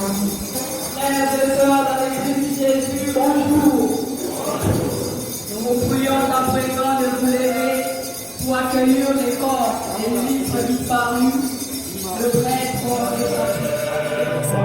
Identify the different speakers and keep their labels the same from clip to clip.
Speaker 1: Frères et sœurs, dans le Christ Jésus, bonjour. Nous vous prions à présent de vous lever pour accueillir les corps des ministres disparus, le prêtre et sa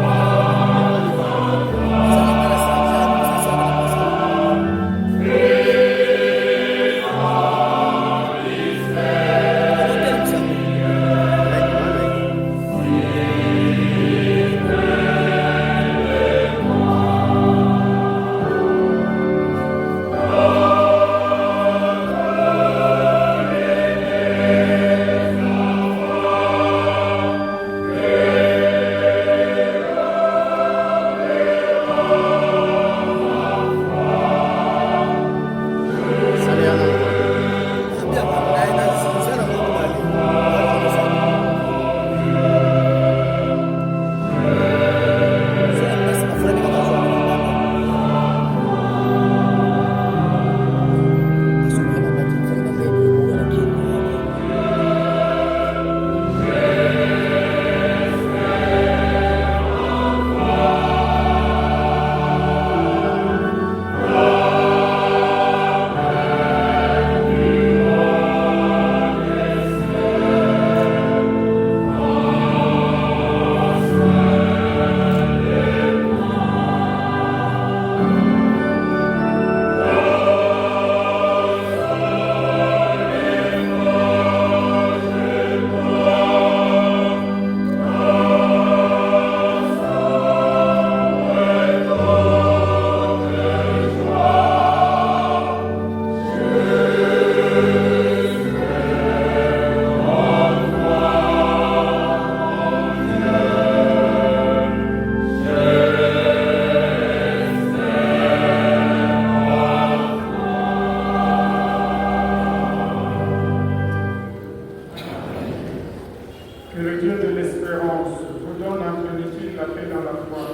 Speaker 2: Que le Dieu de l'espérance vous donne en plénitude la paix dans la foi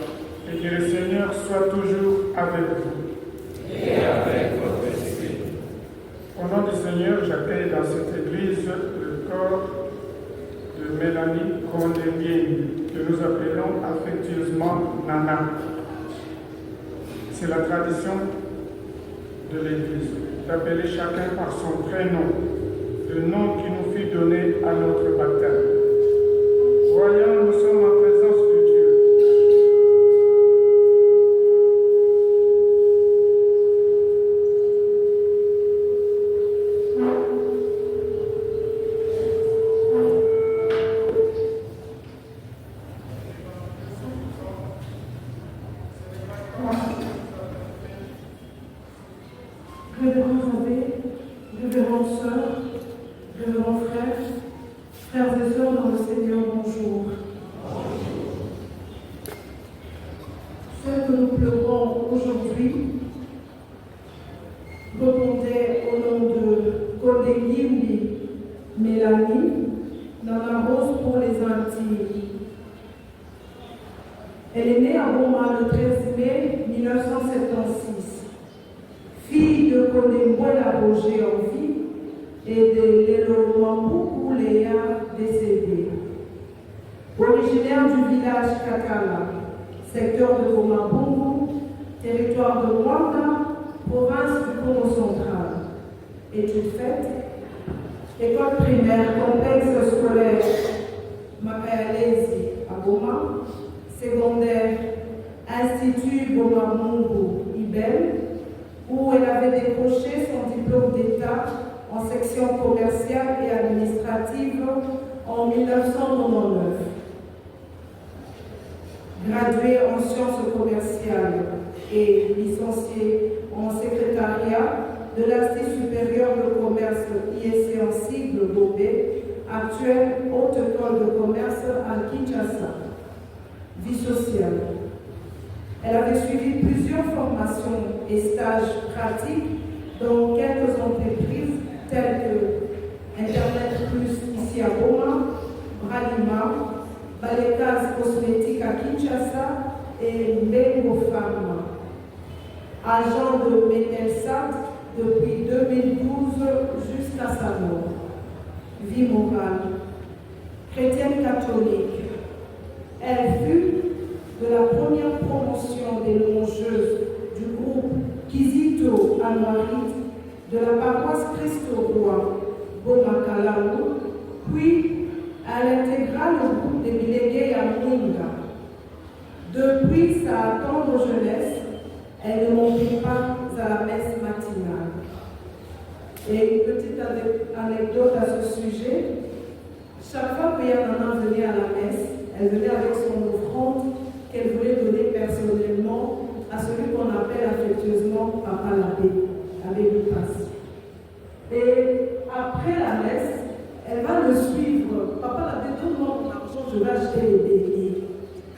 Speaker 2: et que le Seigneur soit toujours avec vous.
Speaker 3: Et avec votre esprit.
Speaker 2: Au nom du Seigneur, j'accueille dans cette église le corps de Mélanie Condélienne, que nous appelons affectueusement Nana. C'est la tradition de l'église d'appeler chacun par son prénom, le nom qui nous fut donné à notre baptême. Voyons, nous sommes en présence de Dieu.
Speaker 4: Révérends abbés, révérends sœurs, révérends frères, frères et sœurs dans le Seigneur, bonjour. Celle que nous pleurons aujourd'hui répondait au nom de Condélienne Mélanie dans la rose pour les Antilles. Elle est née à Roma le 13 mai 1976. Fille de Condémboula Roger en vie et de Lelo Mambou Léa décédée. Originaire du village Kakala, secteur de Gomabungu, territoire de Rwanda, province du Congo central. Études faites, école primaire, complexe scolaire Makayalezi à Goma, secondaire, Institut Gomabungu Ibel, où elle avait décroché son diplôme d'État en section commerciale et administrative en 1999. Graduée en sciences commerciales et licenciée en secrétariat de l'Institut supérieur de commerce IEC en sigle Gobé, actuelle Haute École de commerce à Kinshasa. Vie sociale. Elle avait suivi plusieurs formations et stages pratiques dans quelques entreprises telles que Internet Plus ici à Goma, Bralima, Balekaz Cosmétique à Kinshasa et Mbengo Pharma. Agent de Mételsat depuis 2012 jusqu'à sa mort. Vie morale. Chrétienne catholique. Elle fut de la paroisse Christ-Roi Bomakalaou, puis elle intégra le groupe des Bilégués à Mwinga. Depuis sa tendre jeunesse, elle ne montait pas à la messe matinale. Et une petite anecdote à ce sujet, chaque fois que Yanana venait à la messe, elle venait avec son offrande qu'elle voulait donner personnellement à celui qu'on appelle affectueusement Papa l'abbé, l'abbé Lucas. Et après la messe, elle va le suivre. Papa l'abbé, donne-moi mon argent, je vais acheter les béliers.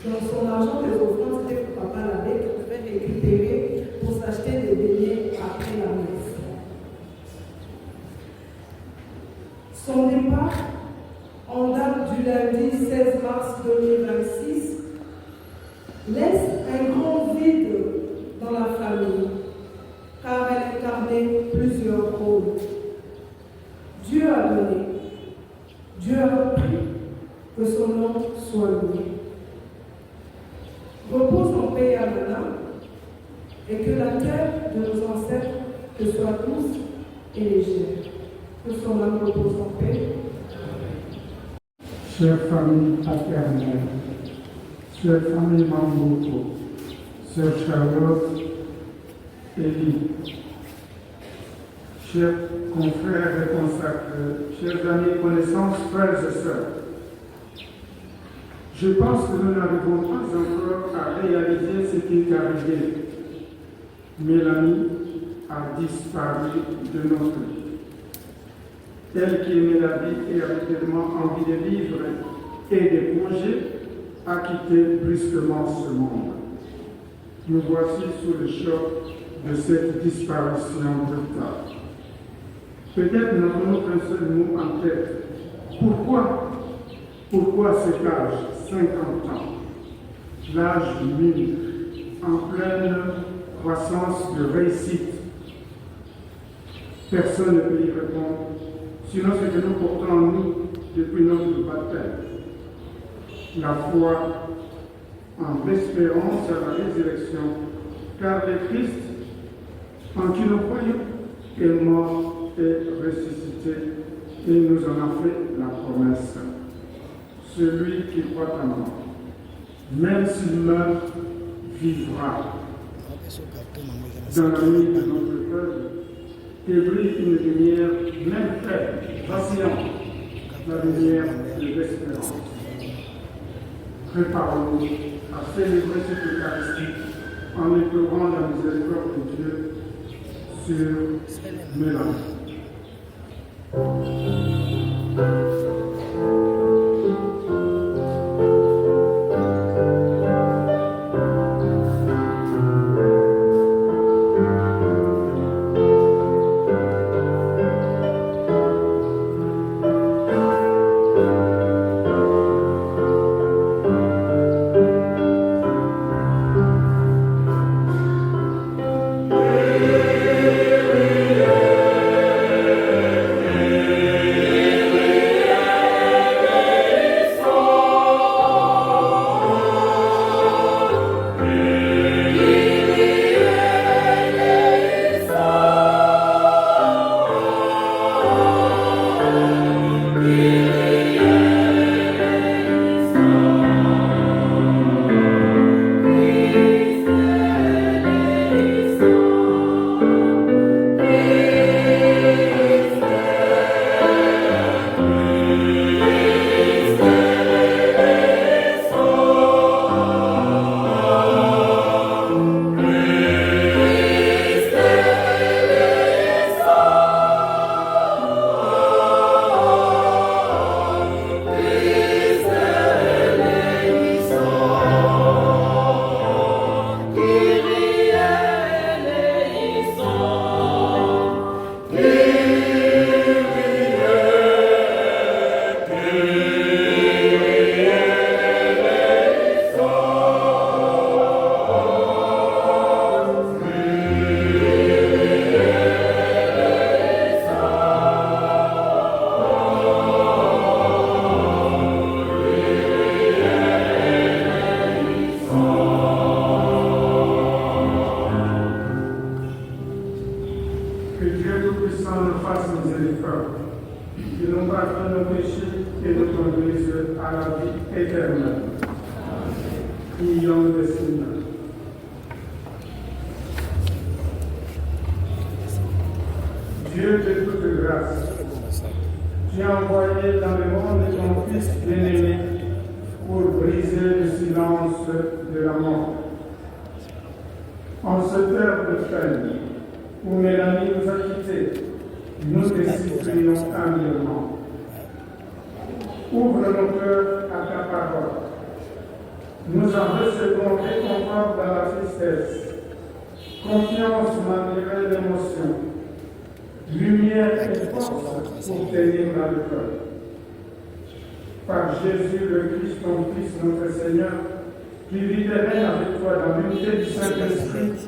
Speaker 4: Donc son argent des offrandes, c'était pour Papa l'abbé qui devait récupérer pour s'acheter des béliers après la messe. Son départ, en date du lundi 16 mars 2026, laisse un grand vide dans la famille, car elle incarnait plusieurs rôles. Dieu a donné, Dieu a pris, que son nom soit loué. Repose en paix Yanana, et que la terre de nos ancêtres te soit douce et légère. Que son âme repose en paix.
Speaker 2: Chère famille paternelle, chère famille Mamboko, chère Charlotte, Élie, chers confrères et consacrés, chers amis, connaissances, frères et sœurs, je pense que nous n'arrivons pas encore à réaliser ce qui est arrivé. Mélanie a disparu de notre vie. Elle qui aimait la vie et avait tellement envie de vivre et de congés, a quitté brusquement ce monde. Nous voici sous le choc de cette disparition brutale. Peut-être n'avons-nous qu'un seul mot en tête. Pourquoi cet âge, 50 ans, l'âge mûr, en pleine croissance de réussite? Personne ne peut y répondre, sinon ce que nous portons en nous depuis notre baptême. La foi en l'espérance à la résurrection, car le Christ, en qui nous croyons, est mort et ressuscité, et nous en a fait la promesse. Celui qui croit en moi, même s'il meurt, vivra. Dans la nuit de notre peuple, que brille une lumière, même faible, vacillante, la lumière de l'espérance. Préparons-nous à célébrer cette Eucharistie en éprouvant la miséricorde de Dieu sur Mélanie. miséricorde, qui nous pardonne nos péchés et nous conduise à la vie éternelle. Prions le Seigneur. Dieu de toute grâce, tu as envoyé dans le monde ton Fils bien-aimé pour briser le silence de la mort. En cette heure de peine, où Mélanie nous a quittés, nous te supplions humblement. Ouvre nos cœurs à ta parole. Nous en recevons réconfort dans la tristesse, confiance malgré l'émotion, lumière et force pour tenir dans le cœur. Par Jésus le Christ, ton Fils, notre Seigneur, qui vit et règne avec toi dans l'unité du Saint-Esprit,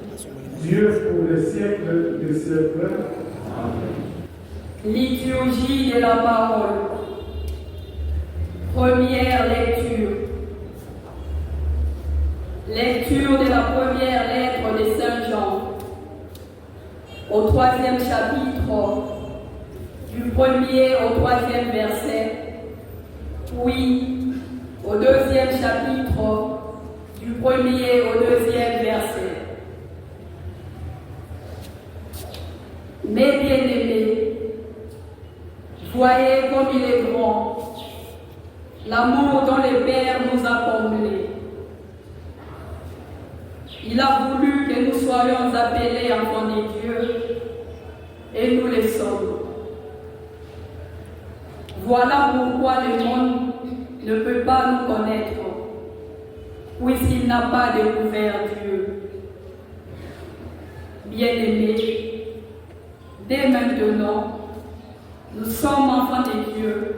Speaker 2: Dieu pour les siècles des siècles.
Speaker 1: Liturgie de la parole. Première lecture. Lecture de la première lettre de Saint Jean. Au 3e chapitre, du 1er au 3e verset, puis au 2e chapitre, du 1er au 2e verset. Mes bien-aimés, voyez comme il est grand, l'amour dont le Père nous a comblés. Il a voulu que nous soyons appelés enfants de Dieu, et nous le sommes. Voilà pourquoi le monde ne peut pas nous connaître, puisqu'il n'a pas découvert Dieu. Bien-aimés, dès maintenant, nous sommes enfants de Dieu,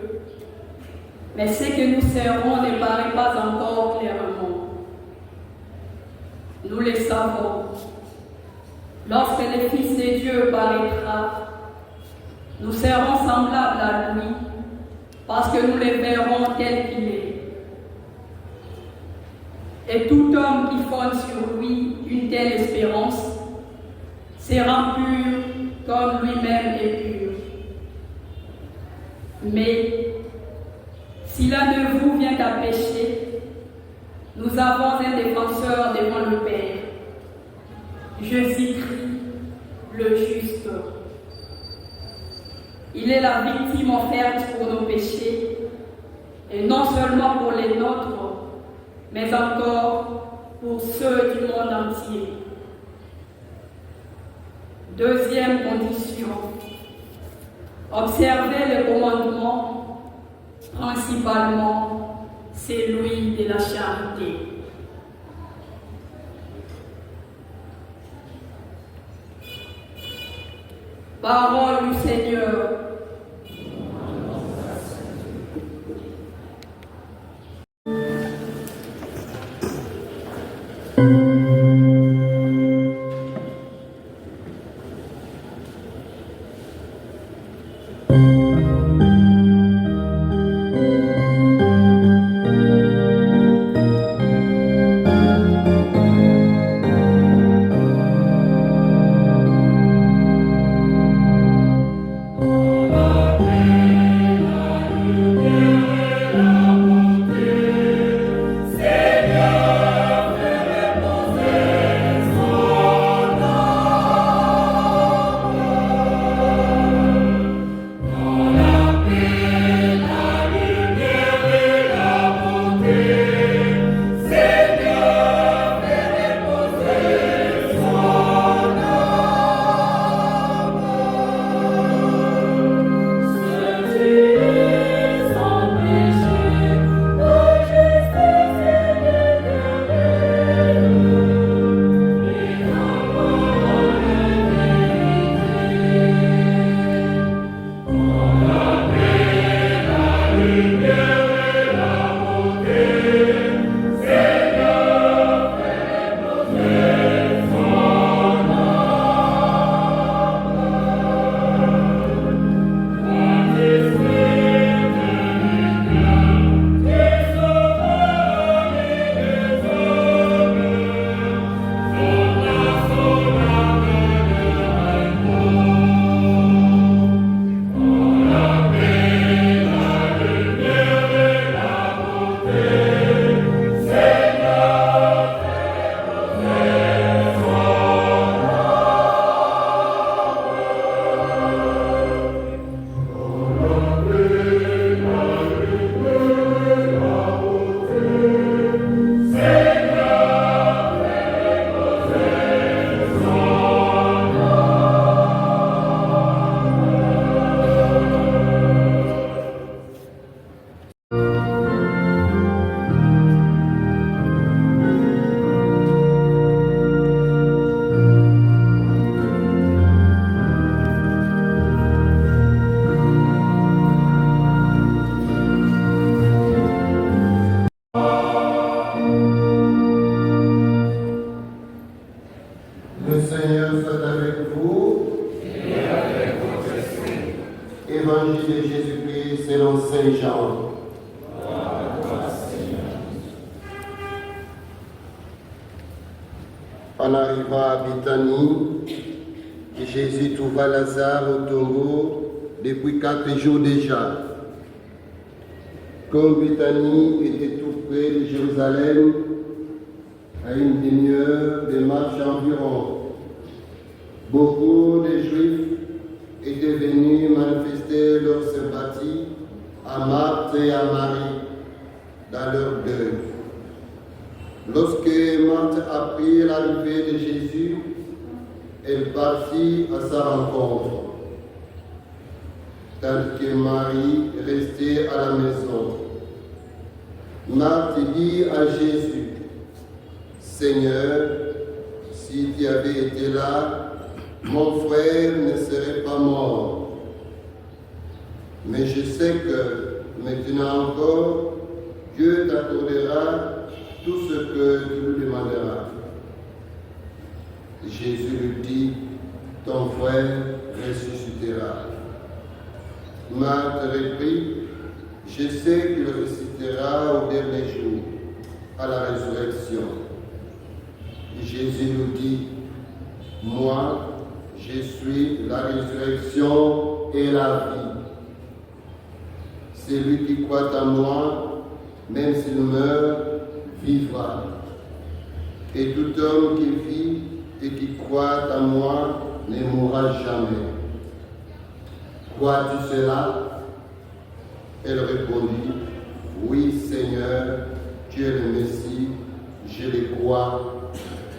Speaker 1: mais ce que nous serons ne paraît pas encore clairement. Nous le savons. Lorsque le Fils de Dieu paraîtra, nous serons semblables à lui, parce que nous le verrons tel qu'il est. Et tout homme qui fonde sur lui une telle espérance sera pur comme lui-même est pur. Mais si l'un de vous vient à pécher, nous avons un défenseur devant le Père, Jésus-Christ, le juste. Il est la victime offerte pour nos péchés, et non seulement pour les nôtres, mais encore pour ceux du monde entier. Deuxième condition, observer le commandement, principalement celui de la charité. Parole du Seigneur.
Speaker 5: Saint Jean. En arrivant à Béthanie, Jésus trouva Lazare au tombeau depuis 4 jours déjà. Comme Béthanie était tout près de Jérusalem, à une demi-heure de marche environ, beaucoup de Juifs étaient venus manifester leur sympathie à Marthe et à Marie dans leur deuil. Lorsque Marthe apprit l'arrivée de Jésus, elle partit à sa rencontre, tandis que Marie restait à la maison. Marthe dit à Jésus, « Seigneur, si tu avais été là, mon frère ne serait pas mort. Mais je sais que maintenant encore, Dieu t'accordera tout ce que tu lui demanderas. » Jésus lui dit, « Ton frère ressuscitera. » Marthe reprit, « Je sais qu'il ressuscitera au dernier jour, à la résurrection. » Jésus lui dit, « Moi, je suis la résurrection et la vie. Celui qui croit en moi, même s'il meurt, vivra. Et tout homme qui vit et qui croit en moi ne mourra jamais. Crois-tu cela? » Elle répondit, « Oui, Seigneur, tu es le Messie, je le crois.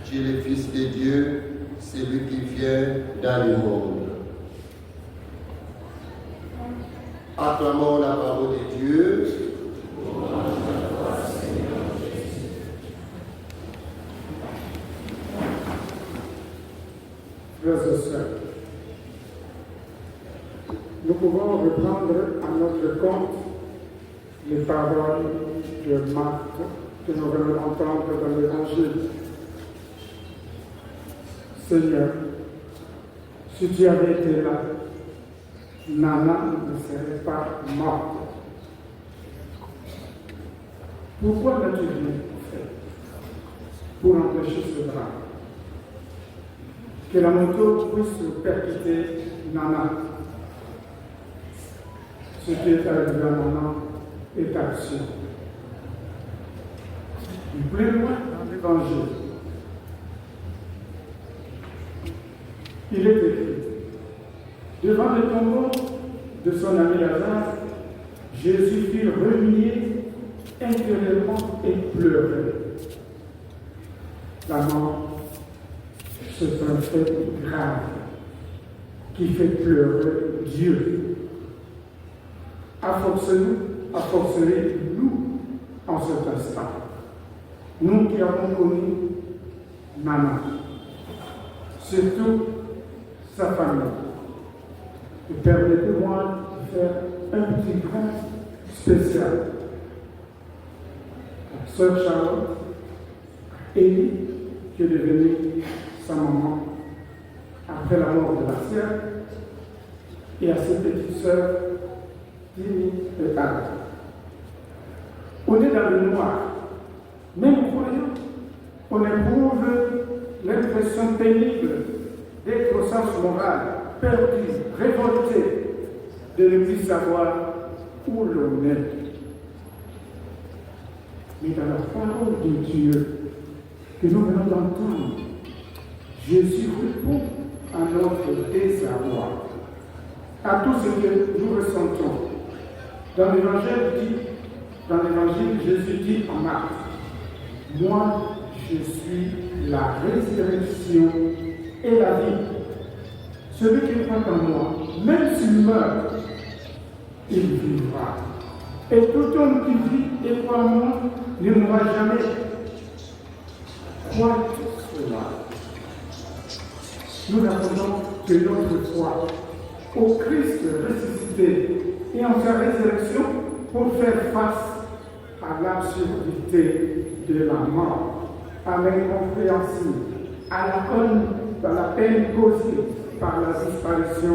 Speaker 5: Tu es le Fils de Dieu, celui qui vient dans le monde. » Acclamons la parole de Dieu.
Speaker 2: Frères et sœurs, nous pouvons reprendre à notre compte les paroles de Marc que nous venons d'entendre dans l'Évangile. Seigneur, si tu avais été là, Nana ne serait pas morte. Pourquoi n'as-tu rien fait pour empêcher ce drame? Que la moto puisse percuter Nana. Ce qui est arrivé à Nana est action. Plus loin dans l'Évangile, il est écrit, devant le tombeau de son ami Lazare, Jésus fit remuer intérieurement et pleurer. La mort, c'est un fait grave qui fait pleurer Dieu. Afforcez nous en cet instant. Nous qui avons connu Nana, surtout sa famille. Et permettez-moi de faire un petit grain spécial. La sœur Charlotte, Élie, qui est devenue sa maman après la mort de la sienne, et à ses petites sœurs, Tini et Anne. On est dans le noir. Même croyant, on éprouve l'impression pénible d'être au sens moral, perdu, révolté, de ne plus savoir où l'on est. Mais dans la parole de Dieu que nous venons d'entendre, Jésus répond à notre désarroi, à tout ce que nous ressentons. Dans l'Évangile, Jésus dit en Marc, « Moi, je suis la résurrection et la vie. Celui qui croit en moi, même s'il meurt, il vivra. Et tout homme qui vit et croit en moi ne mourra jamais. » Crois-tu cela? Nous attendons que notre foi au Christ ressuscité et en sa résurrection pour faire face à l'absurdité de la mort, à l'incompréhensible, à la peine causée par la disparition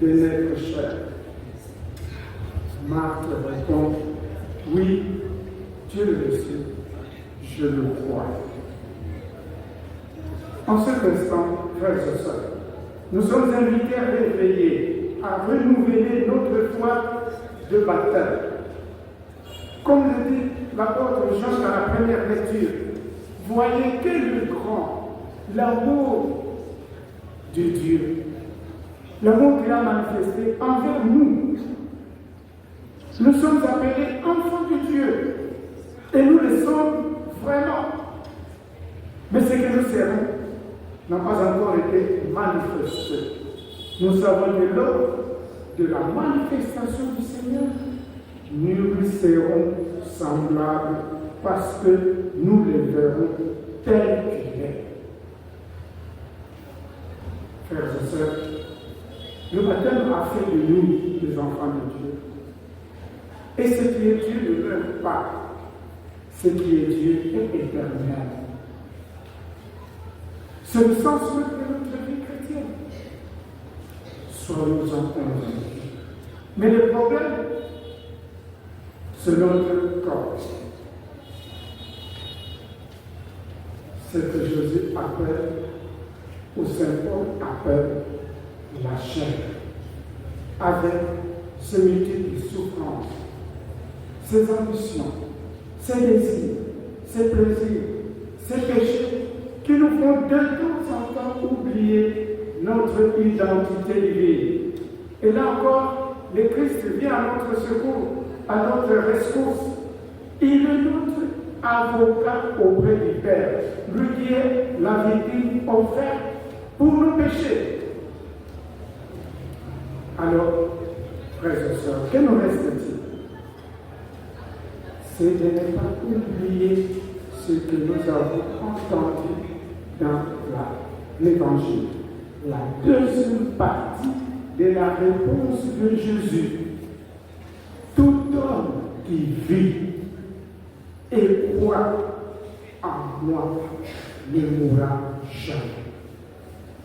Speaker 2: de notre chair. Marthe répond, oui, Dieu le sait, je le crois. En cet instant, frères et sœurs, nous sommes invités à réveiller, à renouveler notre foi de baptême. Comme le dit l'apôtre Jean dans la première lecture, voyez quel grand l'amour de Dieu, l'amour qu'il a manifesté envers nous. Nous sommes appelés enfants de Dieu et nous le sommes vraiment. Mais ce que nous serons n'a pas encore été manifesté. Nous savons que lors de la manifestation du Seigneur, nous lui serons semblables parce que nous le verrons tel qu'il est. Frères et sœurs, le baptême a fait de nous les enfants de Dieu. Et ce qui est Dieu ne meurt pas. Ce qui est Dieu est éternel. C'est le sens même de notre vie chrétienne. Soyons-en convaincus. Mais le problème, c'est notre corps. C'est que Jésus appelle, ou Saint Paul appelle, la chair, avec ses multiples souffrances, ses ambitions, ses désirs, ses plaisirs, ses péchés, qui nous font de temps en temps oublier notre identité divine. Et là encore, le Christ vient à notre secours, à notre rescousse. Il est notre avocat auprès du Père, lui qui est la victime offerte pour nos péchés. Alors, frères et sœurs, que nous reste-t-il? C'est de ne pas oublier ce que nous avons entendu dans l'Évangile. La deuxième partie de la réponse de Jésus. Tout homme qui vit et croit en moi ne mourra jamais.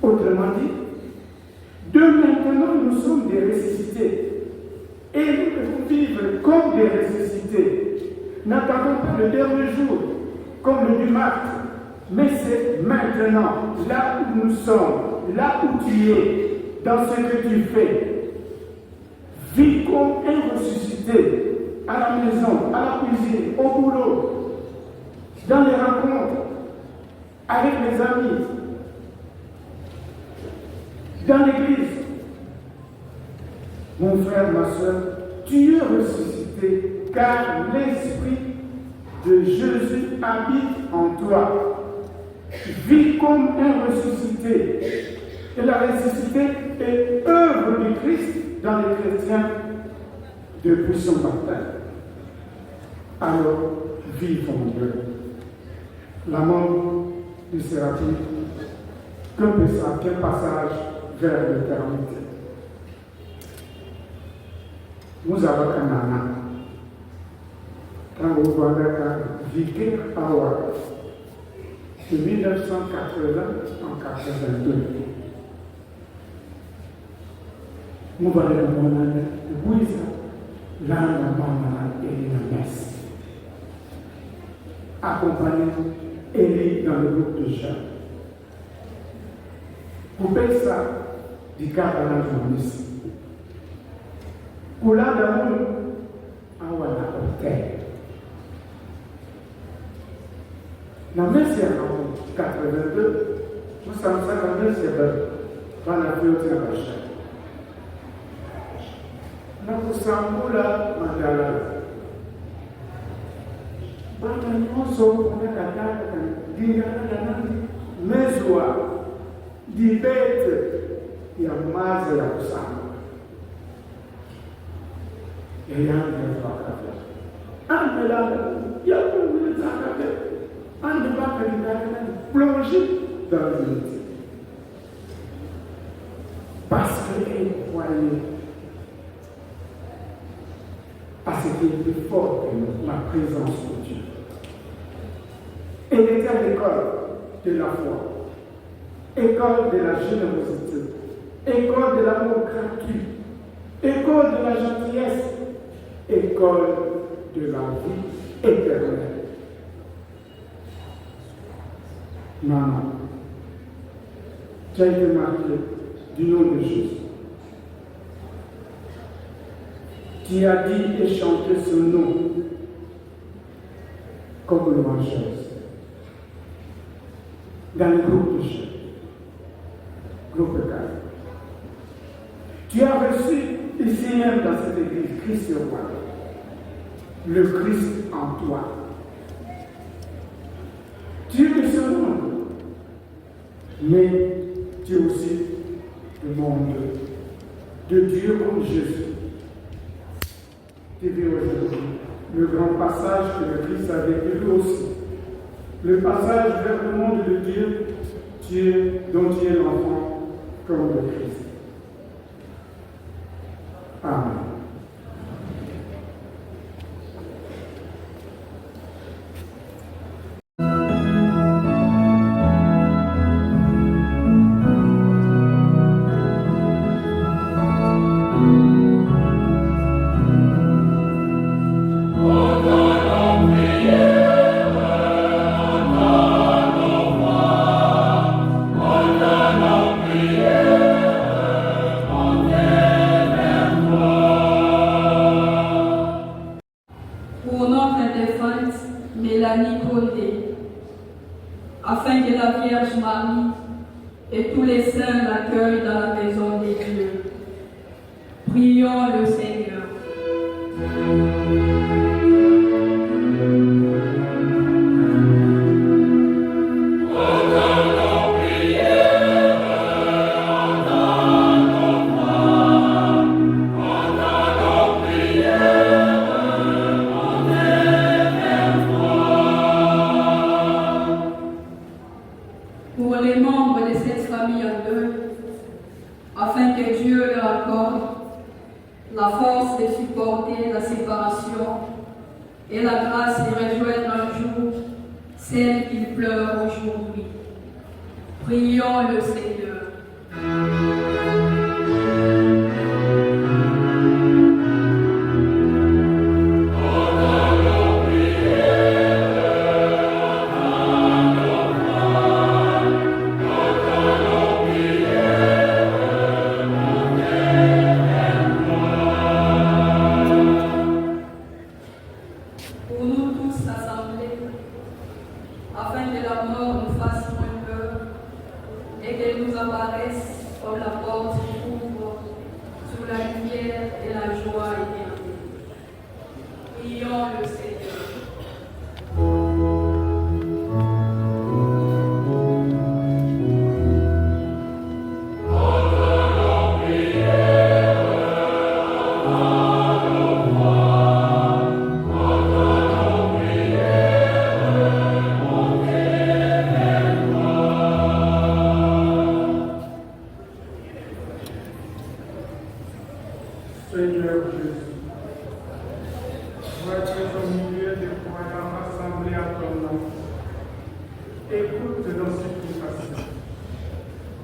Speaker 2: Autrement dit, de maintenant nous sommes des ressuscités. Et nous devons vivre comme des ressuscités. N'attendons pas le dernier jour, comme le du martyr. Mais c'est maintenant, là où nous sommes, là où tu es, dans ce que tu fais. Vis comme un ressuscité, à la maison, à la cuisine, au boulot, dans les rencontres, avec les amis, dans l'église. Mon frère, ma soeur, tu es ressuscité car l'Esprit de Jésus habite en toi. Vis comme un ressuscité. Et la ressuscité est œuvre du Christ dans les chrétiens depuis son baptême. Alors, vivons-le. L'amour du Séraphim, qu'un passage vers l'éternité. Nous avons un nana. Quand vous voyez un vicaire à Ouaga, de 1980 en 82. Nous voyons le monde de Bouisa, là, la et la messe. Accompagné Élie dans le groupe de jeunes. Vous payez ça du cadre à la journaliste. Pour là, d'amour, à Ouaga, au terre. La messe est en 82, nous sommes à la messe dans la vie de la chair. Nous sommes là, Mandala. Nous sommes Mezoa, di bête, il y a masse à Kusama. Et il y a un peu de là, il y a un peu de on ne va pas plonger dans l'unité. Parce qu'elle croyait à ce qui est plus fort que nous, la présence de Dieu. Elle était à l'école de la foi, école de la générosité, école de l'amour gratuit, école de la gentillesse, école de la vie éternelle. Maman, tu as été marquée du nom de Jésus. Tu as dit et chanté ce nom comme louangeuse dans le groupe de jeunes, groupe 4. Tu as reçu ici même dans cette église Christ au roi, le Christ en toi. Tu es de ce monde, mais tu es aussi du monde de Dieu comme Jésus. Tu vis aujourd'hui le grand passage que le Christ a vécu lui aussi. Le passage vers le monde de Dieu, dont tu es l'enfant comme le Christ. Amen.
Speaker 1: Pour notre défunte Mélanie Condé, afin que la Vierge Marie et tous les saints l'accueillent dans la maison des dieux. Prions le Seigneur. Pour les membres de cette famille en deuil, afin que Dieu leur accorde la force de supporter la séparation et la grâce de rejoindre un jour celle qu'ils pleurent aujourd'hui. Prions le Seigneur. Pour nous tous assemblés, afin que la mort nous fasse moins peur et qu'elle nous apparaisse comme la porte qui ouvre sur la lumière et la joie éternelle. Prions le Seigneur.
Speaker 2: Seigneur Jésus, vois-tu au milieu des croyants rassemblés à ton nom. Écoute nos supplications.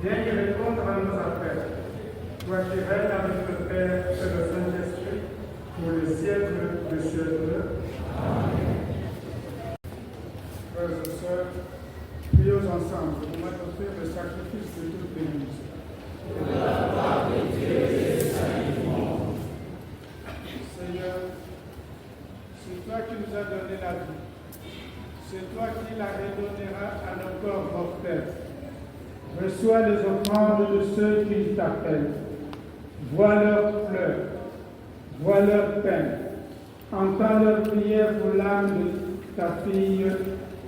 Speaker 2: Viens y répondre à nos appels. Toi qui règnes avec le Père et le Saint-Esprit pour les siècles des siècles. Amen. Frères et sœurs, prions ensemble pour m'adopter le sacrifice de toute l'Église. Seigneur, c'est toi qui nous as donné la vie. C'est toi qui la redonneras à nos corps mortels. Reçois les offrandes de ceux qui t'appellent. Vois leurs pleurs, vois leurs peines. Entends leurs prières pour l'âme de ta fille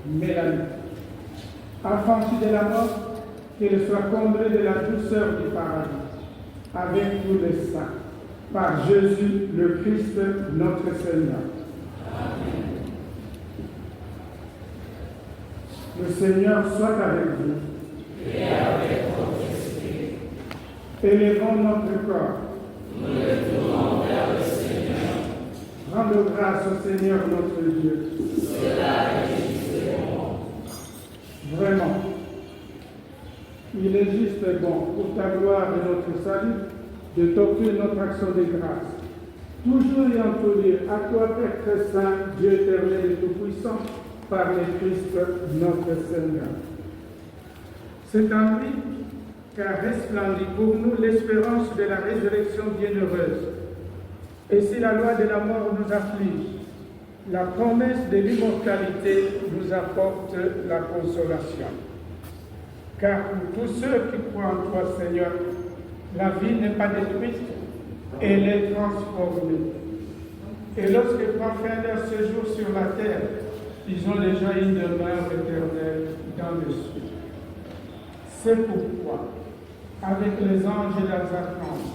Speaker 2: Mélanie. Affranchie de la mort, qu'elle soit comblée de la douceur du paradis, avec tous les saints. Par Jésus le Christ, notre Seigneur. Amen. Le Seigneur soit avec vous.
Speaker 3: Et avec votre esprit.
Speaker 2: Élevons notre corps.
Speaker 3: Nous le tournons vers le Seigneur.
Speaker 2: Rendons grâce au Seigneur notre Dieu.
Speaker 3: Cela est juste et bon.
Speaker 2: Vraiment, il est juste et bon pour ta gloire et notre salut de t'offrir notre action de grâce toujours et en tout lieu, à toi, Père très saint, Dieu éternel et tout-puissant, par le Christ notre Seigneur. C'est en lui qu'a resplendi pour nous l'espérance de la résurrection bienheureuse. Et si la loi de la mort nous afflige, la promesse de l'immortalité nous apporte la consolation. Car pour tous ceux qui croient en toi, Seigneur, la vie n'est pas détruite, elle est transformée. Et lorsque prend fin leur séjour sur la terre, ils ont déjà une demeure éternelle dans le ciel. C'est pourquoi, avec les anges et leurs archanges,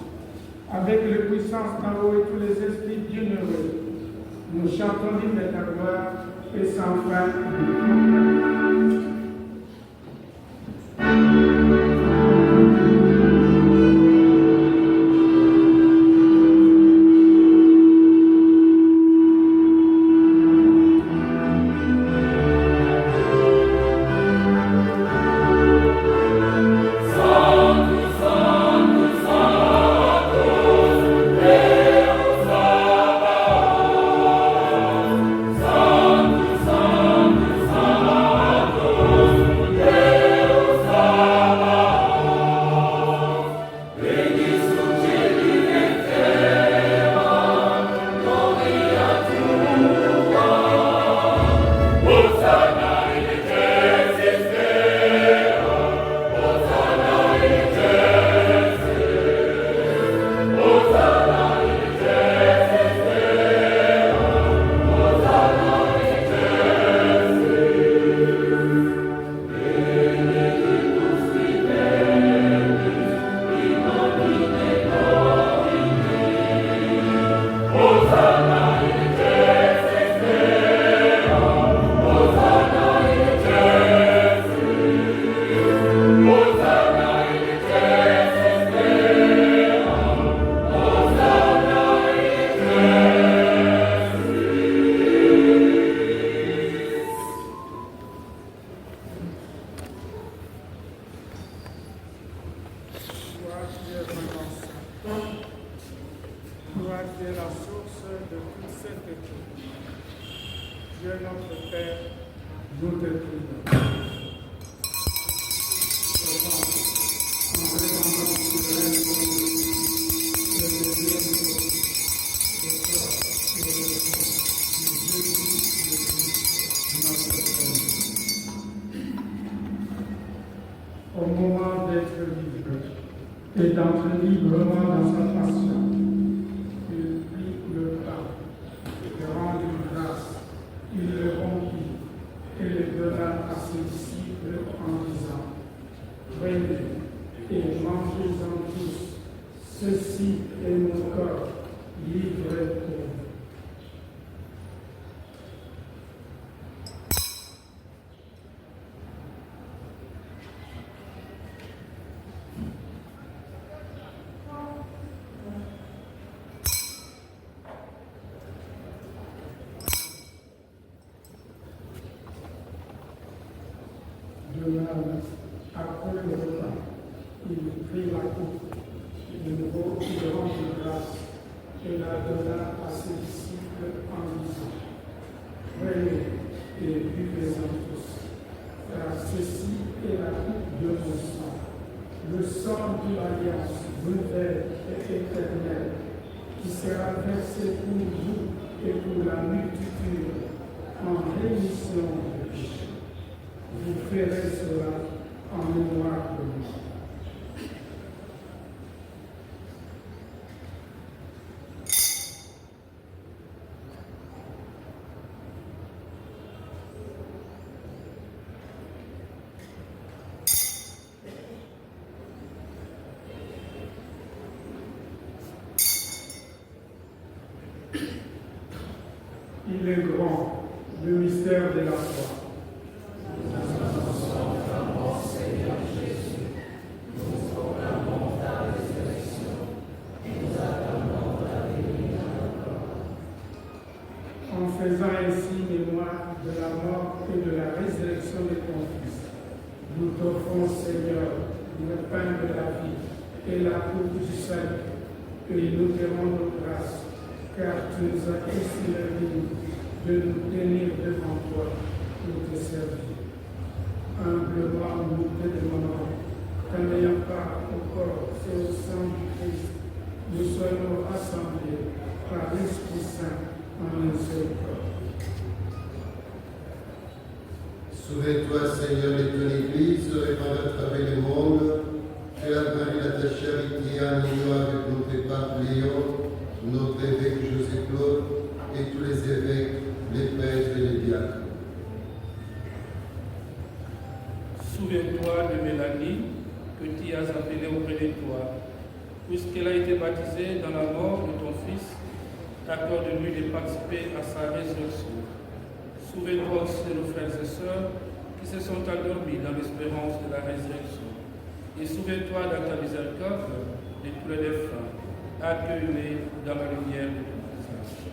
Speaker 2: avec les puissances d'en haut et tous les esprits bienheureux, nous chantons l'hymne de ta gloire et sans fin du
Speaker 6: Après le repas, il prit la coupe, de nouveau il rendit grâce et la donna à ses disciples en disant: prenez et buvez-en tous, car ceci est la coupe de mon sang, le sang de l'alliance nouvelle et éternelle, qui sera versé pour vous et pour la multitude en rémission de péché. Vous ferez cela en mémoire de moi. Il est grand, le mystère de la foi. En faisant ainsi mémoire de la mort et de la résurrection de ton Fils, nous t'offrons, Seigneur, le pain de la vie et la coupe du salut, et nous te rendons grâce, car tu nous as aussi la vie de nous tenir devant toi pour te servir. Humblement, nous te demandons qu'en n'ayant pas au corps et au sang du Christ, nous soyons rassemblés par l'Esprit Saint en un seul corps.
Speaker 5: Souviens-toi, Seigneur, de ton Église, répandue à travers le monde. Tu as grandi à ta charité en union avec notre pape Léon, notre évêque José-Claude et tous les évêques, les prêtres et les diacres.
Speaker 7: Souviens-toi de Mélanie, que tu as appelée auprès de toi. Puisqu'elle a été baptisée dans la mort de ton Fils, accorde-lui de participer à sa résurrection. Souviens-toi aussi de nos frères et sœurs qui se sont endormis dans l'espérance de la résurrection. Et souviens-toi dans ta miséricorde de tous les défunts, accueille-les dans la lumière de ton visage.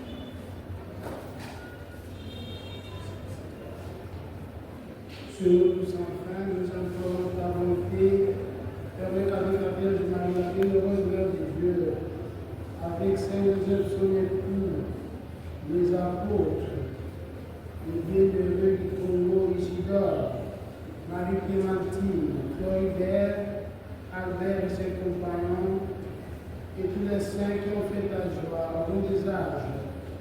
Speaker 6: Sur nous, enfin, nous implorons ta volonté, permet qu'avec la Vierge Marie, la bienheureuse Mère de Dieu, avec Saint Joseph, son époux, les apôtres, les bienheureux du Congo, Isidore, Marie-Clémentine, Floribert, Albert et ses compagnons, et tous les saints qui ont fait ta joie, au bout des âges,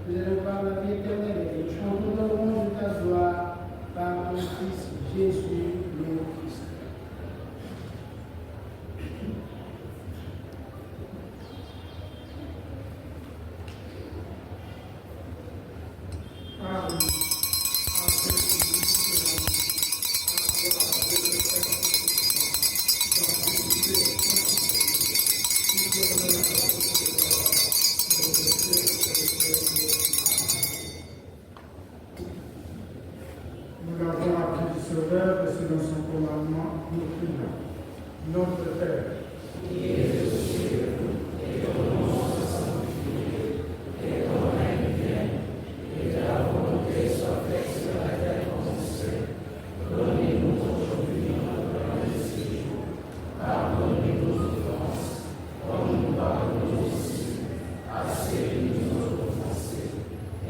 Speaker 6: nous allons par la vie éternelle, et nous chantons dans le monde de ta gloire, par ton Fils Jésus, le Christ.
Speaker 2: Nous l'avons appris du Sauveur et c'est dans son commandement, nous prions. Notre Père,
Speaker 3: qui es aux cieux, et ton nom soit sanctifié, et ton règne vienne, et que ta volonté soit faite sur la terre comme au ciel. Donne-nous aujourd'hui notre pain de ce jour. Pardonne-nous nos offenses, comme nous pardonnons aussi à ceux qui nous ont offensés.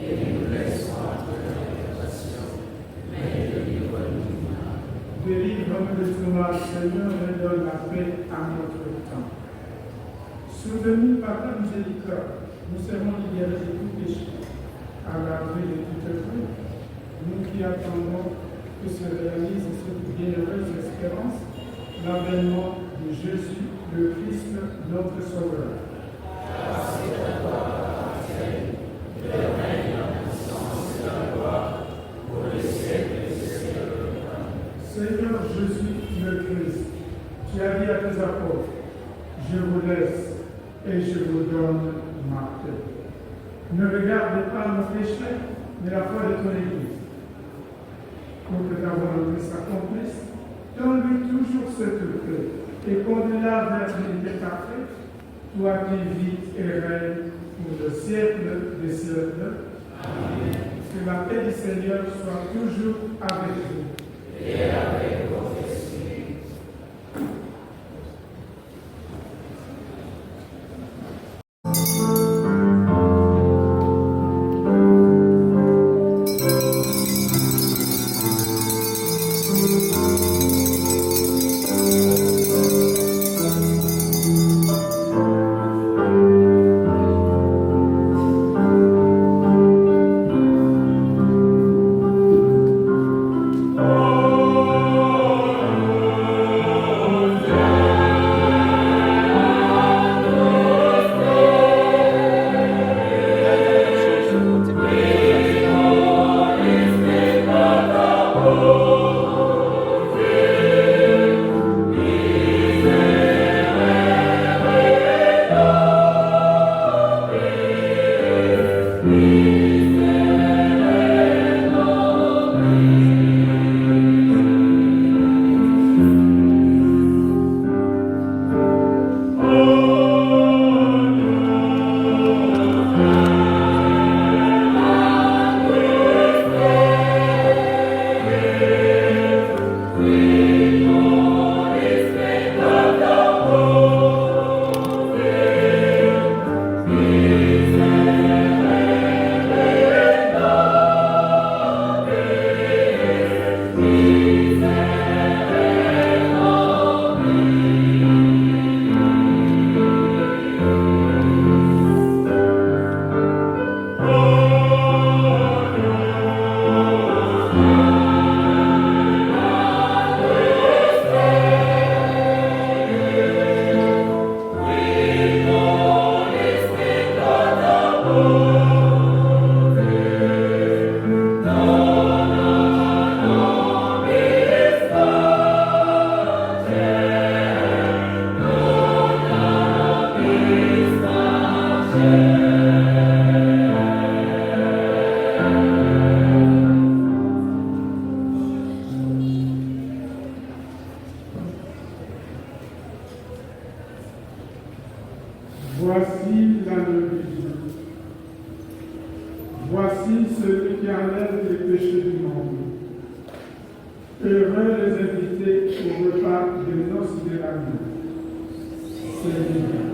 Speaker 3: Et ne nous laisse pas entrer dans la tentation, mais délivre-nous du mal.
Speaker 2: délivre-nous de tout mal, Seigneur, et donne la paix à notre temps. Souvenez-nous par ta miséricorde, nous serons libérés de tout péché, à l'abri de toute faute. Nous qui attendons que se réalise cette bienheureuse espérance, l'avènement de Jésus, le Christ, notre Sauveur. Seigneur Jésus, le Christ, tu as dit à tes apôtres, je vous laisse et je vous donne ma paix. Ne regarde pas nos péchés, mais la foi de ton Église. Pour que ta volonté s'accomplisse, donne-lui toujours cette paix et conduis-la vers l'unité parfaite, toi qui vis et règnes pour le siècle des siècles. Amen. Que la paix du Seigneur soit toujours avec vous.
Speaker 3: Et avec votre esprit.
Speaker 2: Oh Voici l'agneau de Dieu. Voici celui qui enlève les péchés du monde. Heureux les invités au repas des noces de l'agneau. Seigneur.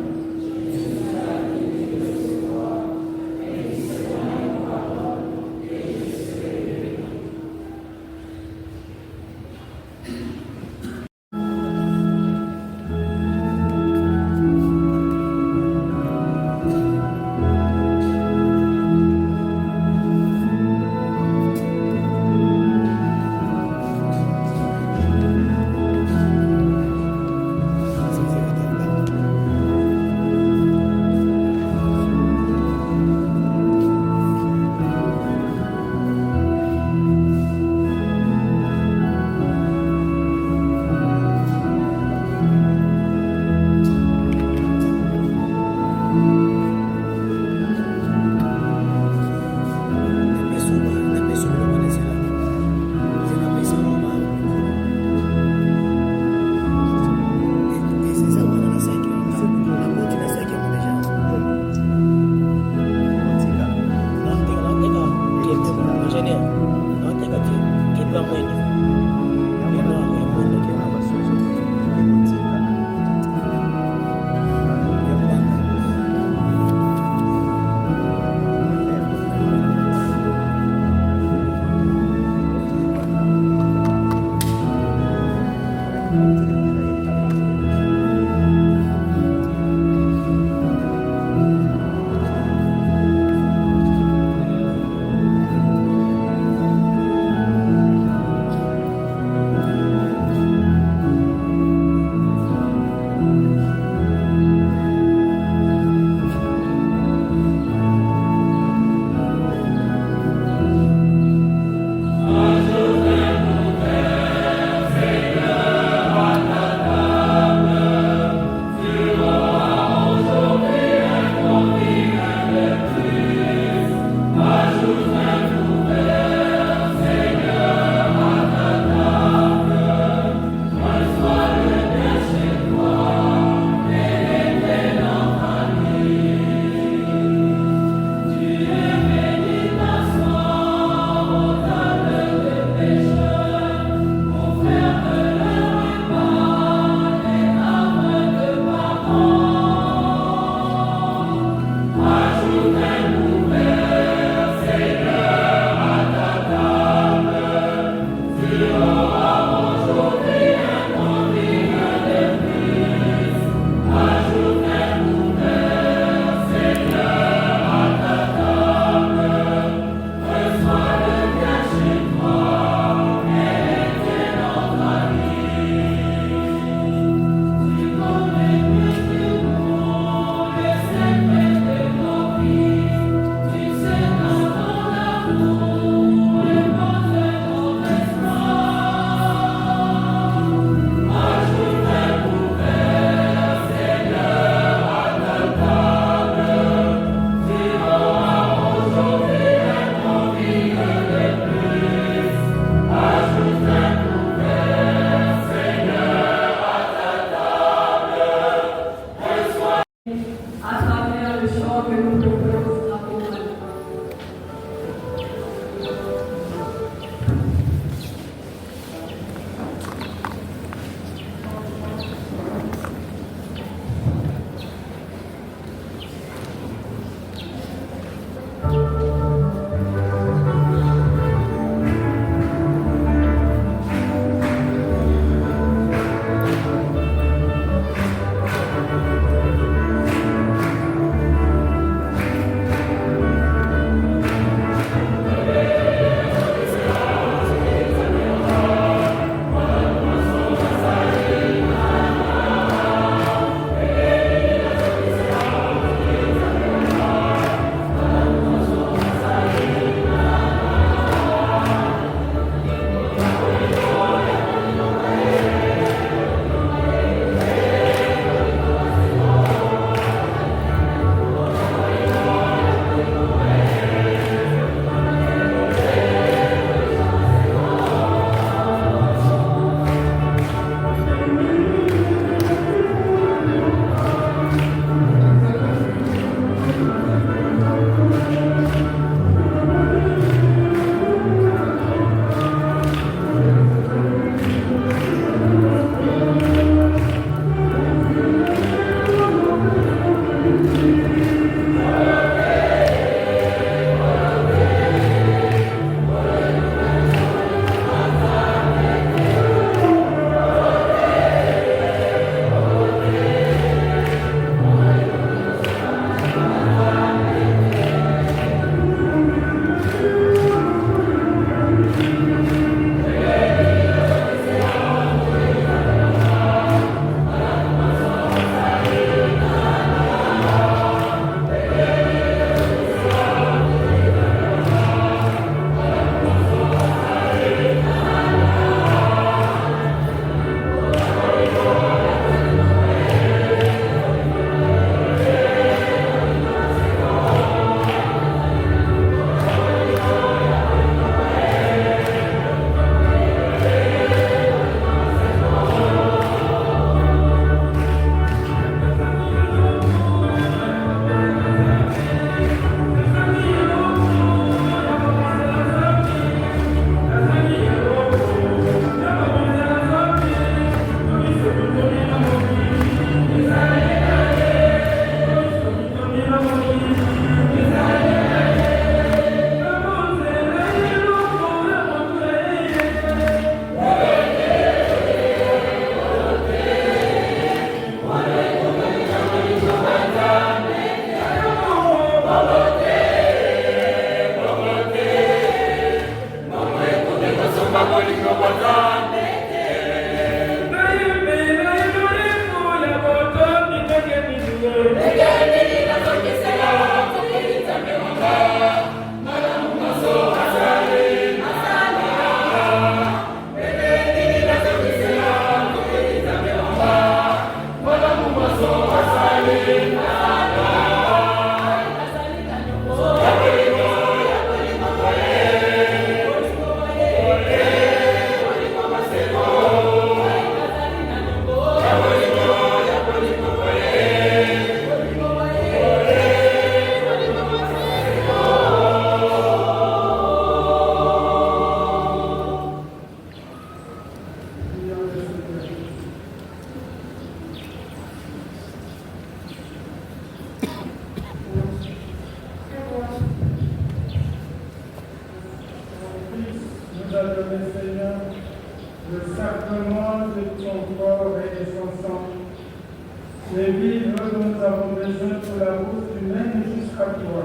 Speaker 2: les vivres dont nous avons besoin pour la route humaine jusqu'à toi.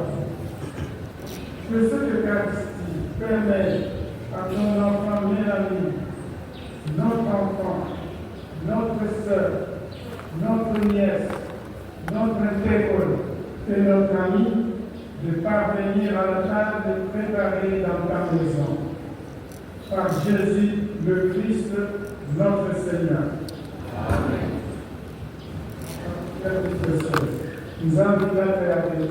Speaker 2: Que cette Eucharistie permet à ton enfant Mélanie, notre enfant, notre sœur, notre nièce, notre école et notre ami de parvenir à la table préparée dans ta maison. Par Jésus le Christ, notre Seigneur. Amen. Nous invitons la paix avec vous.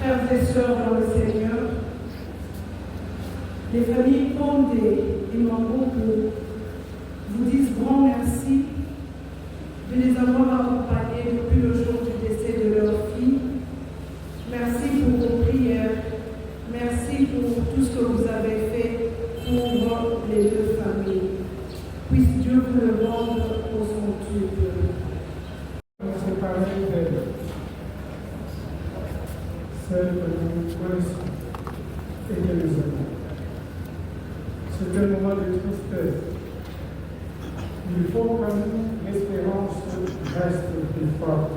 Speaker 4: Frères et sœurs dans le Seigneur, les familles Pondé et Mangoko vous disent grand merci de les avoir accompagnés depuis le jour du décès de leur fille. Merci pour vos prières. Merci pour tout ce que vous avez fait pour les deux familles. Puisse Dieu vous le rendre au centuple.
Speaker 2: Nous séparer d'elle, celle que nous connaissons et que nous aimons. C'est un moment de tristesse. Il faut que l'espérance reste plus forte.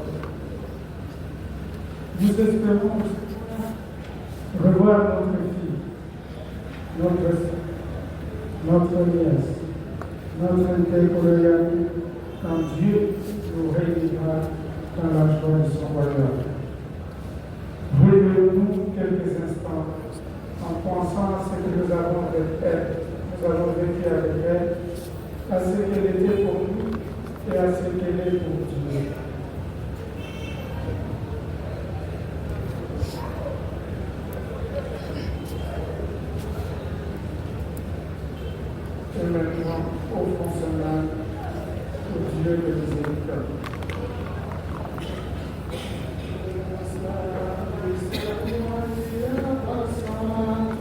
Speaker 2: Nous espérons revoir notre fille, notre soeur, notre nièce, notre contemporaine, quand Dieu nous réunira dans la joie de son royaume. Revenons-nous quelques instants en pensant à ce que nous avons avec elle, nous avons vécu avec elle, à ce qu'elle était pour nous et à ce qu'elle est pour Dieu. Et maintenant, offrons son âme au Dieu de miséricorde.
Speaker 3: Amen.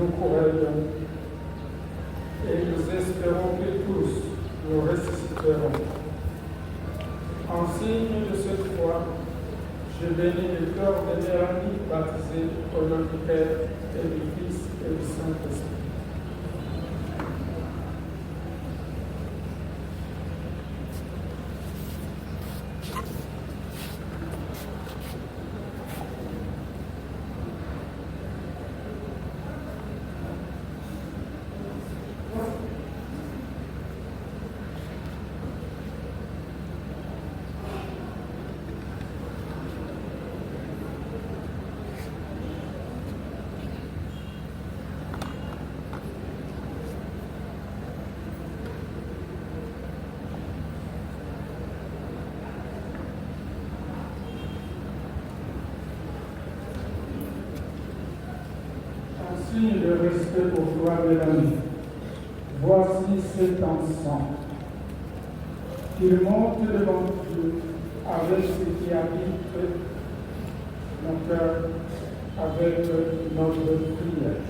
Speaker 2: nous croyons et nous espérons que tous nous ressusciterons. En signe de cette foi, je bénis le corps de Mélanie baptisée au nom du Père et du Fils et du Saint-Esprit. Signe de respect pour toi, Mélanie. Voici cet enfant. qu'il monte devant Dieu avec ce qui habite nos cœurs, avec notre prière.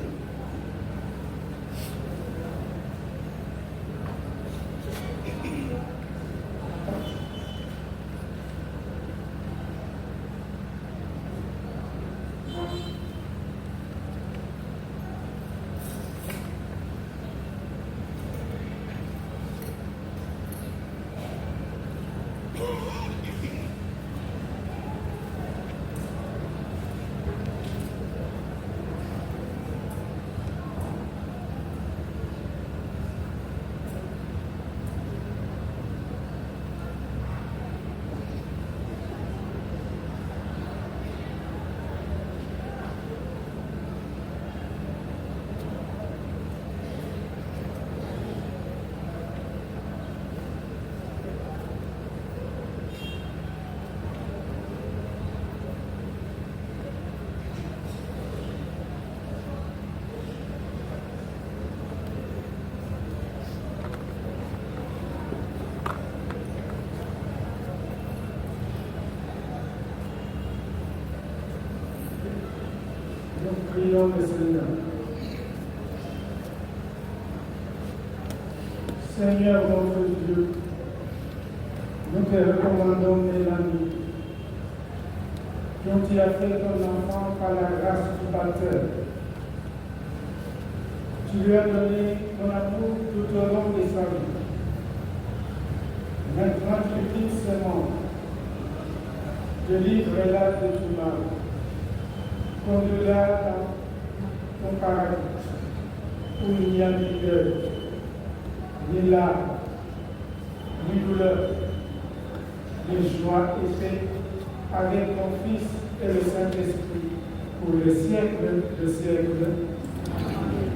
Speaker 2: Prions le Seigneur. Seigneur notre Dieu, nous te recommandons Mélanie, dont tu as fait ton enfant par la grâce du baptême. Tu lui as donné ton amour tout au long de sa vie. Maintenant tu quittes ce monde, délivre-la de tout mal. Conduis-la dans ton paradis, où il n'y a ni deuil, ni larmes, ni douleur, ni joie et paix, avec ton Fils et le Saint-Esprit, pour les siècles de siècles. Amen.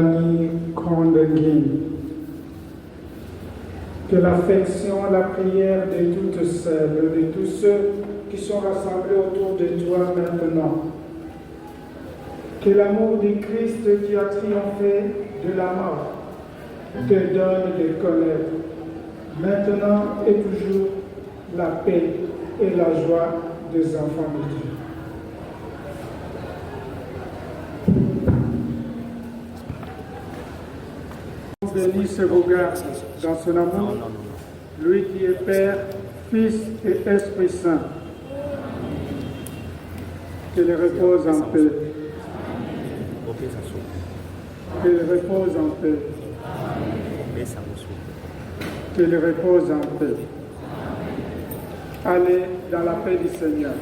Speaker 2: Mélanie Kondengin. Que l'affection, la prière de toutes celles, de tous ceux qui sont rassemblés autour de toi maintenant, que l'amour du Christ qui a triomphé de la mort te donne de connaître maintenant et toujours la paix et la joie des enfants de Dieu. Bénisse et regarde dans son amour, lui qui est Père, Fils et Esprit Saint. Qu'il repose en paix. Qu'il repose en paix. Qu'il repose en paix. Allez dans la paix du Seigneur.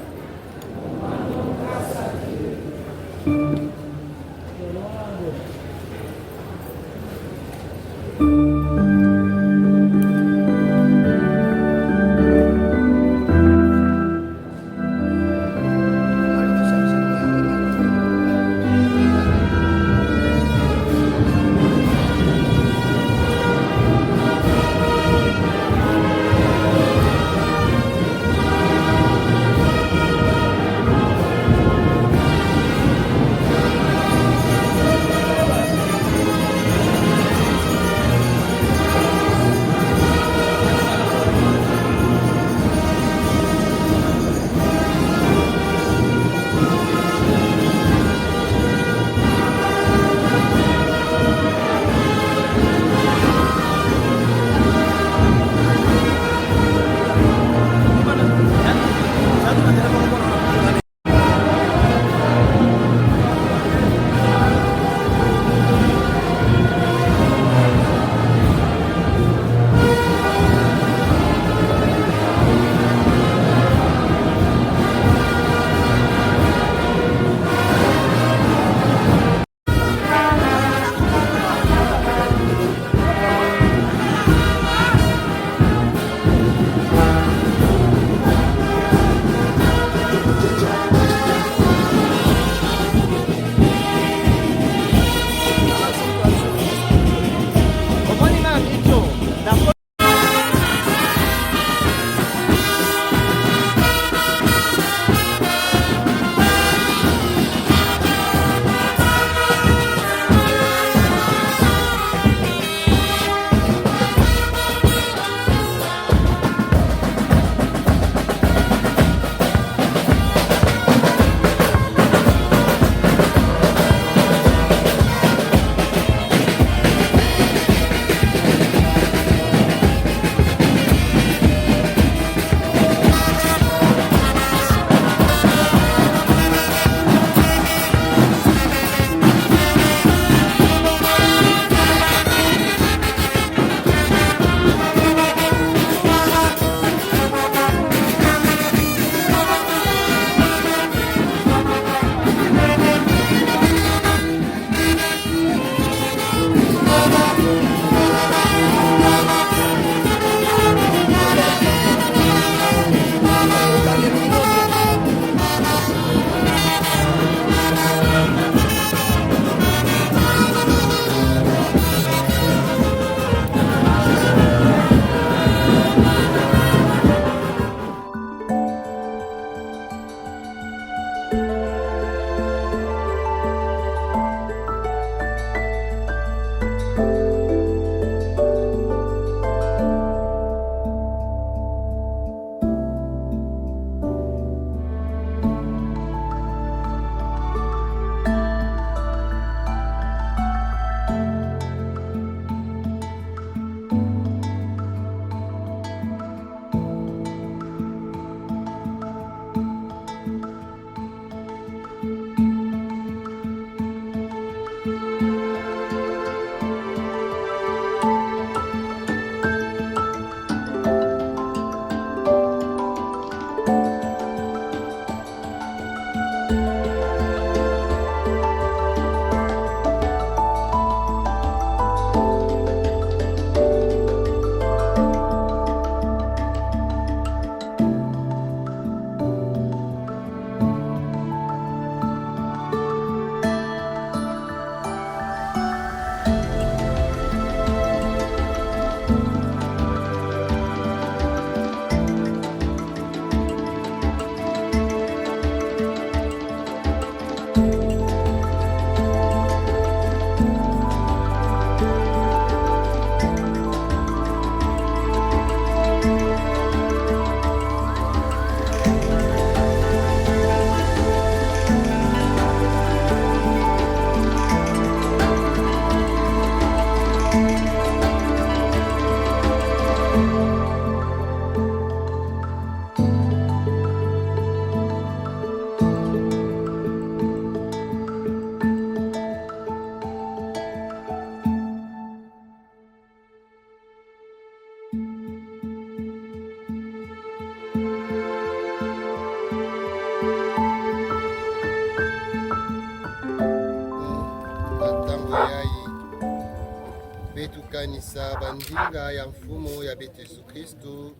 Speaker 5: betu kanisa bandinga ya mfumo ya betu Yesu Kristu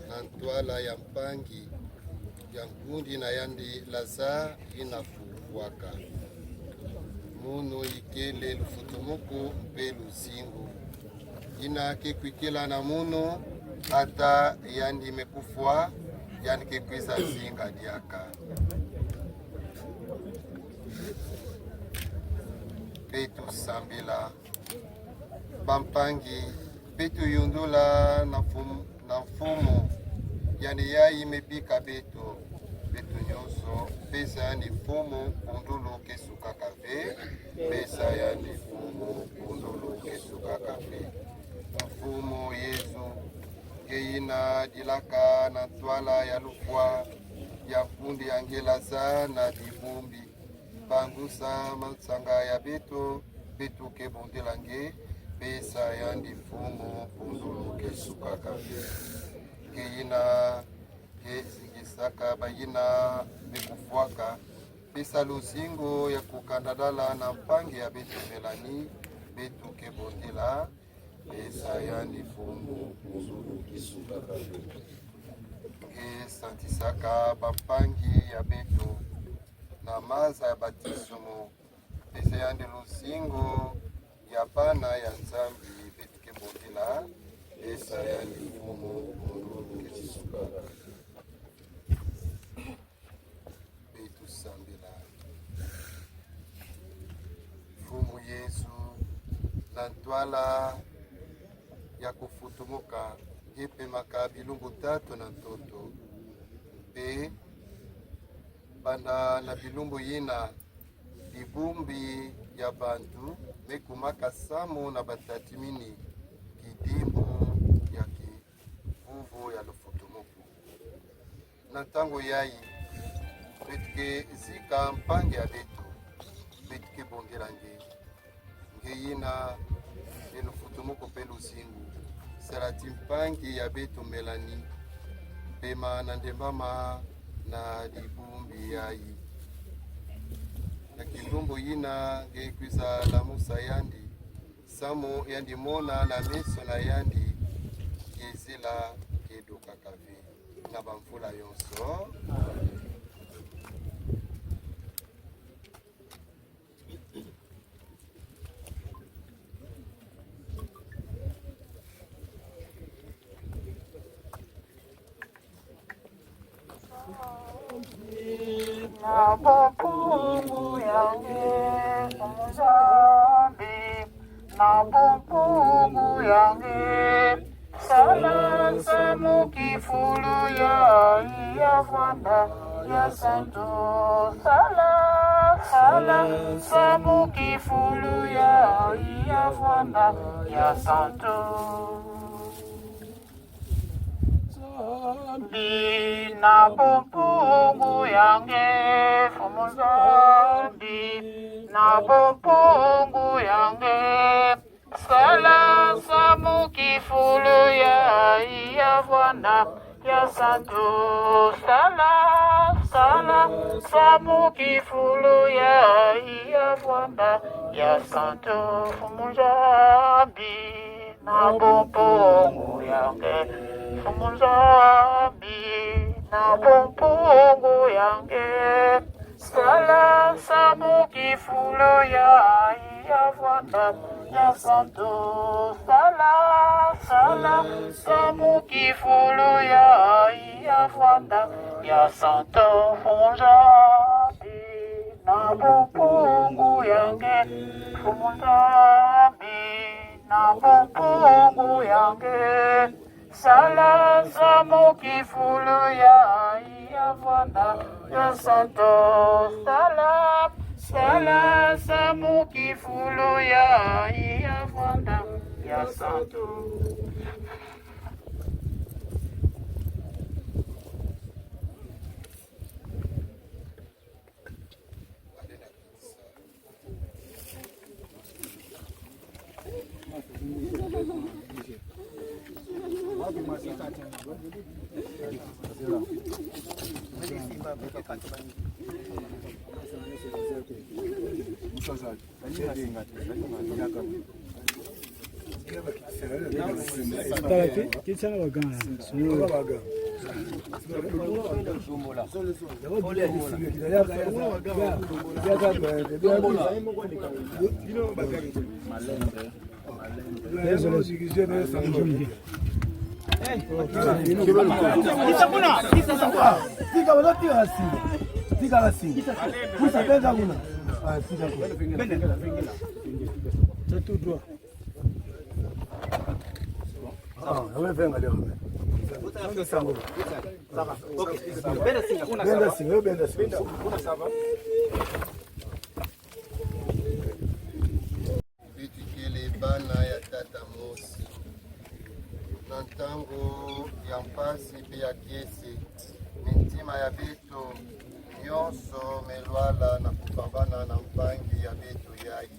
Speaker 5: na ntwala ya mpangi ya nkundi na yandi Lazare inafufuaka muno ikele lufutumuku mpe luzingu ina kekwikila na muno ata yandi mekufwa yani kekwiza zinga diaka betu sambila bampangi betu yundula na mfumo yani yai mebika betu nyonso pesa yani mfumo kundulu kesuka kafe pesa yani mfumo kundulu kesuka kafe mfumo Yesu keina dilaka na twala ya lufwa ya kundi yange Lazare na dibumbi bangusa mansanga ya betu kebondelange pesa yandi mfumo kundulu kesuka kafe keina kezingisaka bayina bekufuaka pesa luzingo ya kukandadala na mpange ya betu Melani betu kebondela pesa yandi mfumo kundulu kesuka kafe kesantisaka bampangi ya betu na maza ya batisomo pesa yandi luzingo ya bana ya Nzambi betu kebondela pesa yandi mfumo kundulu kesuka betu sambila mfumu Yesu na ntwala ya kufutumuka ngepemaka bilumbu tatu na ntoto mpe banda na bilumbu yina libumbi ya bantu mekumaka samo na batatimini kidimbu ya kivuvu ya lufutumuku na ntango yayi betuke zika mpange ya betu betuke bongelange ngeyina elufutumuku pe luzingu salati mpangi ya betu Melani pema na ndembama na libumbi yayi na kilumbu yina ngekwiza lamusa yandi samo yandi mona na meso na yandi kezela kedoka kave na bamvula yonso
Speaker 3: na bumpungu yange Nzambi na bumpungu yange sala samu kifulu ya vanda ya santo sala samu kifulu ya vanda ya santo na bumpungu yange fumu Nzambi na bumpungu yange sala samu kifulu ya vanda ya santo sala samu kifulu ya vanda ya santo fumu Nzambi na bumpungu yange fumu Nzambi na bumpungu yange sala samu kifulu ya vanda ya santo sala samu kifulu ya vanda ya santo fumu Nzambi na bumpungu yange fumu Nzambi na bumpungu yange sala samu kifulu ya vanda ya santo sala samu kifulu ya vanda ya santo
Speaker 5: Bitikele bana ya tata Mosi na ntango ya mpasi mpe ya kiesi mintima ya beto nyonso melwala na kupambana na mpangi ya beto yayi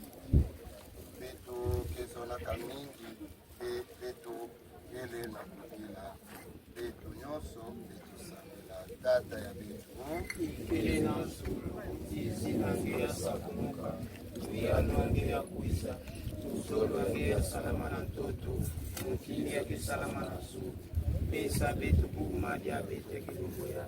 Speaker 5: beto kezonaka mingi mpe beto ele na kukila beto nyonso beto samela tata ya beto
Speaker 3: ele na nsulu izi nange ya sakumuka tuya nange ya kuisa tuzolo ange ya salama na ntoto mokili yake salama na su pesa betu buma dia bete kilungu ya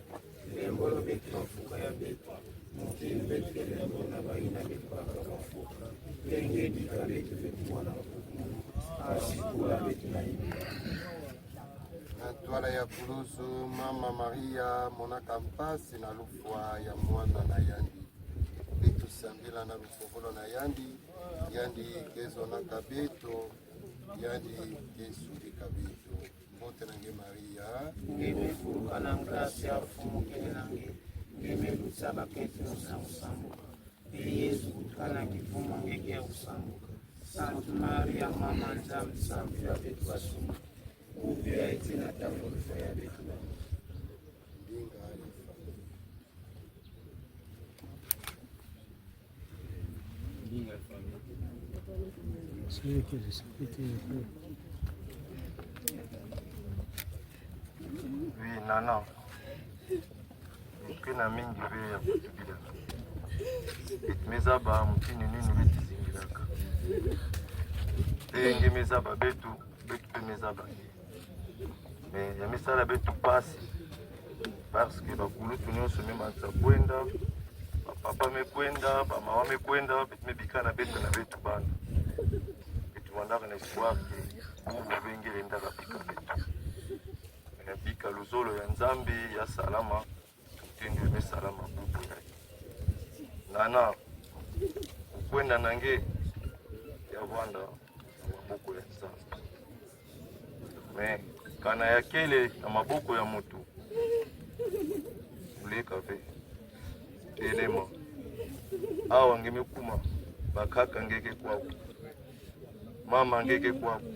Speaker 3: lembolo betu mafuka ya betu mokili betu kelembo na baina betu bakakafuka lenge dika betu betu mwana mafuku asikula betu na ibi
Speaker 5: na twala ya kulusu mama Maria monaka mpasi na lufwa ya mwana na yandi betu sambila na lufovolo na yandi yandi kezonaka beto yandi kesudika beto mbote nange Maria
Speaker 3: ngemefuruka na ngrasi ya fumukele nange ngemelusa baketi musa usambuka e Yesu kutukana kifuma ngeke ya usambuka Santu Maria mama nzambi sambi ya betu basuma upya eti na tafurufa ya betu
Speaker 5: ndinga
Speaker 8: nana kena mingi ve ya kutubilaka mezaba mutini nini betizingilaka ndenge mezaba betu mpe mezaba me ya misala betu pasi parce que bakulutu nyonso memanza kwenda bapapa mekwenda bamama mekwenda betu mebika na betu bana betu mandaka na espoir ke bubu bengele ndaka bika betu bika luzolo ya nzambe ya salama tutende me salama bubu nana ukwenda nange ya Rwanda na maboko ya nzambe me kana ya kele na maboko ya mutu uleka ve telema awa ngemekuma bakaka ngeke kwako mama ngeke kwako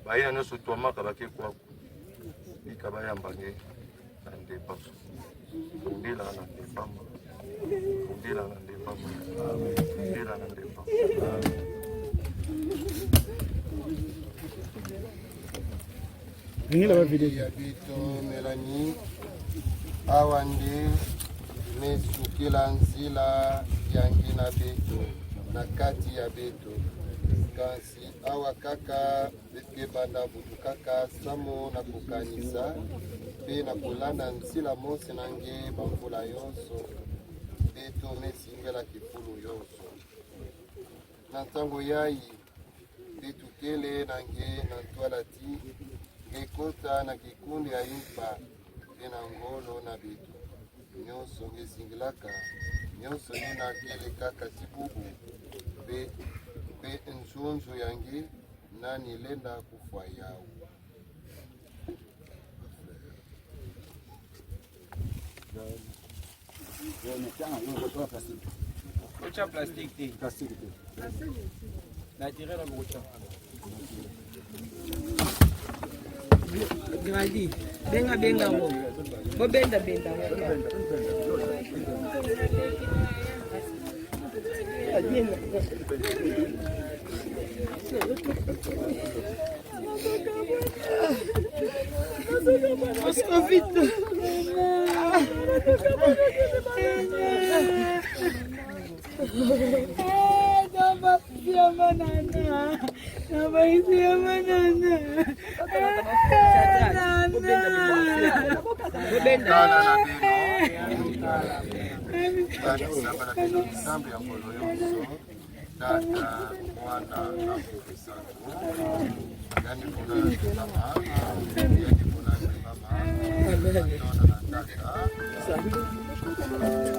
Speaker 8: bayina nyonso twamaka bake kwako bika bayambange na ndeba kundila na ndebama kundila na ndebama kundila na ndebama
Speaker 5: ya bito Melanie awa nde mesukila nzila yangi na beto na kati ya beto kasi awa kaka bete banda butu kaka samo na kukanisa pe na kolanda nzila mosi nange bamvula yonso beto mesingela kifulu yonso na ntango yayi betu kele nange na ntwala ti ngekota na kikundi ya impa pe na ngolo na betu nyonso ngesingilaka nyonso nina kele kaka tibubu pe nzunzu yangi nani lenda kufa yao
Speaker 3: Kocha plastique ti. Plastique ti. Naturel au kocha.
Speaker 1: Gradi, benga mo. Bo benda. Osco vite.
Speaker 3: Amen.